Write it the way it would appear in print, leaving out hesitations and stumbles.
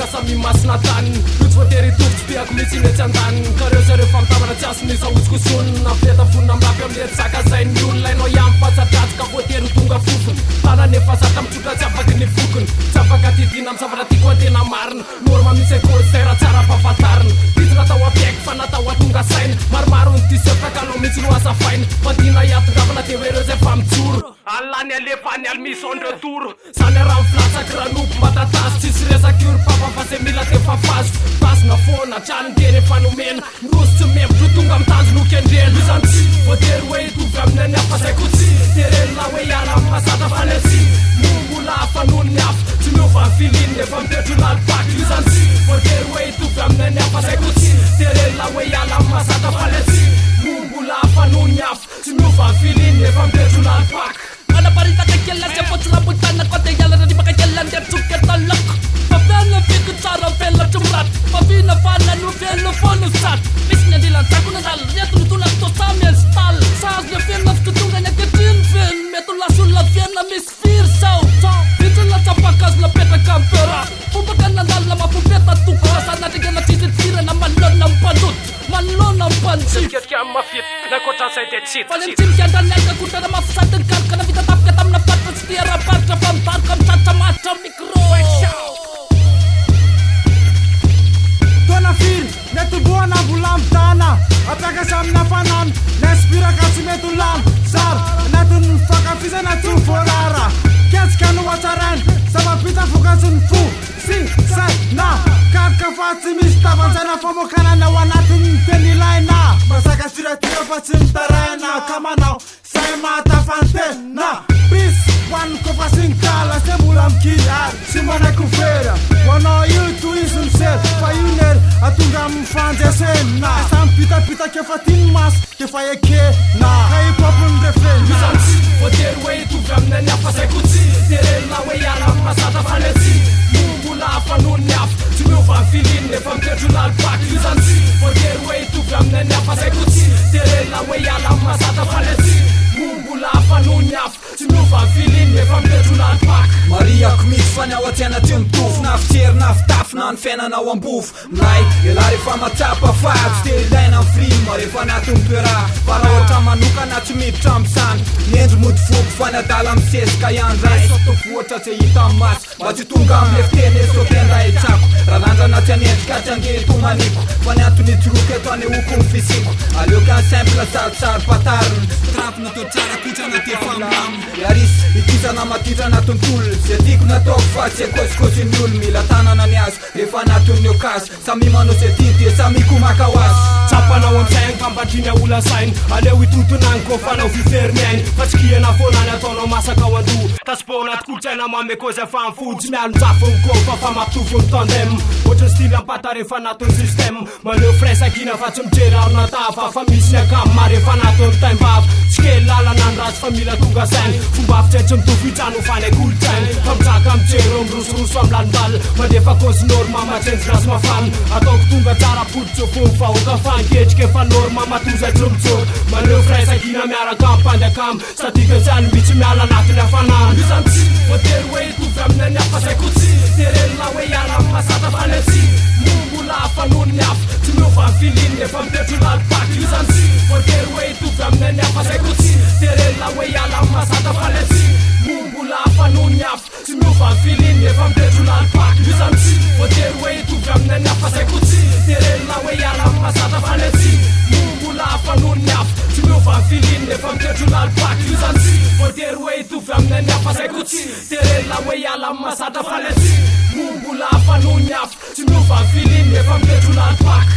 Sami masina tany Lutsy voatery tovitsy piako mitsy metsy an-daniny Ka reo zareo famitavana tsy asy misy aotsy kosony Nafeta vonina amrapy amlery saka zay ny olona Hainao ihany fatsadratsy ka voatery tonga fofony Tana nefa zata mitsotra tsy afaky ny fokony Tsy afaka tidina amy zavatra tiako antena marina Norma misy ekôzera tsara mpahafantarina Izy natao apiaiky fa natao atonga saina Maromaro ny tiserta kalao mitsy no asafaina Fadina iatongavana de hoe reo zay fa mitsoro Alany alefany almission de tour Zany raha miflatsaky ranoko mbatatasy Tsisy resaky papa fa se mila te fafazo Tasina fona trano teny efa nomena Ndosy tsy membotro tonga amitanjo lokendrena Izany tsy voatery hoe hitovy amin'ny any hafa zay ko tsy Tereny la hoe hiala amy masata fa ny tsy Mombola hafa noho ny hafa Tsy miova ny filiny nefa mitretro lalipaky Izany tsy voatery hoe hitovy amin'ny any hafa zay ko tsy Tereny la hoe hiala amy masata fa ny tsy Mombola hafa noho ny hafa Tsy miova ny filiny nefa mitretro lalipaky Parita kekela se pots la bultana kote yala na di makakela ndia tsuke talak Pavena fiku tsara vela tumrat Pavina fana nu vela fonu sat Misnya dilan sakuna dal Retu nutula to samien stal Saas ne vena ftutunga nya ketin ven Metula sulla vena mis fir sau Vitula tapakas la peta kampera Pupakan nandal la mapupeta tuka Sana digena tisit fira na malon nam padut Malon nam panchit Ketkä mafit na kota sai te tsit Valentin kianda nelka kuta na mafsaten karka na vita tapka tamna patta stiera parta pam tarkam tata mata mikro Tona fir netu buona bulam tana Apaka sam na fanan Nespira kasi metu lam sar Netun faka fisa na tu forara Kets kanu wacharan Sama pita fukasun fu Si sa na Karka fatsi mistaban sana fomo kana na wanatun penilai na Masaka sira tira fatsim tarana Kama now Say mata fante na Bis Wan kopa sinkala se mulam kiar Simana kufera Wana yu tu isum ser Fayuner atunga mfanje sen na Sam pita pita kefatin mas Kefaye ke na Kai popun refren na Izanzi voatery hoe hitovy amin'ny any hafa zay ko tsy Tereny la hoe hiala amy masata fa ny tsy Mombola hafa noho ny hafa Tsy miova ny filiny nefa mitretro lalipaky Izanzi voatery hoe hitovy amin'ny any hafa zay ko tsy Tereny la hoe hiala amy masata fa ny tsy Mombola hafa noho ny hafa Tsy miova ny filiny nefa mitretro lalipaky Maria kumit fanya watena tumtuf Naftir naftafna an fena ao ambofo Mnay ela refa matsapa fato Sterilaina am frima refa natumpera Fara otra manokana tsy miditra am sany Nendro mody foko fanadala am sesika ihany Ray soto foatra tsy hita am maso Mba tsy tonga am lefteny eto tenda etsako Raha landrana tsy anendrika tsy angeto maniko Fa ny antony tsiroka eto ane oko ny fisiko Aleo kan simple sarotsaro patariny Trafina to tsara kotrana te famlam Yaris ikisana matitra anatontolo Zay tiako nataoko fa tsy ekôsikôsy ny olo Mila tanana ny azo refa anaton'ny okasy Samy manao zay tiany samy komaka ho azy Tsapanao am-tsaigny fampandriana olo sainy Aleo hitotonany ko fanao fiferniainy Fa tsy kiana fonany ataonao masaka ao andoha Tasipona tkolotsaina mameko zay fa mifody Tsy mialon-tsafony ko fa fa mampitovy ny tandem Ohatrany stily ampata refa anaton'ny système Maleo fraisakina fa tsy mijery arona tava Fa misy ny akamy refa anaton'ny taimbava Tsy kely lalana ny ratsy fa mila tonga sainy Fomba fitsetsy mitovy hitrano fany kolotsainy Fa mitsaka mijery mirosoroso am lanibal Mandefa cause norma matrenjy rasy mafana Ataoko tonga tsara poditsy o fomba vahoaka fanketrika Efa norma matozay tromitsoro Maleo fraisakina miaraka ampanjakamy Sadika zany mitsy miala anatiny hafanana Izany tsy voatery hoe hitovy amin'ny any hafa zay ko tsy Tereny la hoe hiala amy masata fa ny tsy Mombola hafa noho ny hafa Tsy miova ny filiny nefa mitretro lalipaky Izany tsy voatery hoe hitovy amin'ny any hafa zay ko tsy Tereny la hoe hiala amy masata fa ny tsy Mombola hafa noho ny hafa Tsy miova ny filiny nefa mitretro lalipaky Izany tsy voatery hoe hitovy amin'ny any hafa zay ko tsy Tereny la hoe hiala amy masata fa ny tsy Mombola hafa noho ny hafa Tsy miova ny filiny nefa mitretro lalipaky Izany tsy voatery hoe hitovy amin'ny any hafa zay ko tsy Tereny la hoe hiala amy masata fa ny tsy Mombola hafa noho ny hafa Tsy miova ny filiny nefa mitretro lalipaky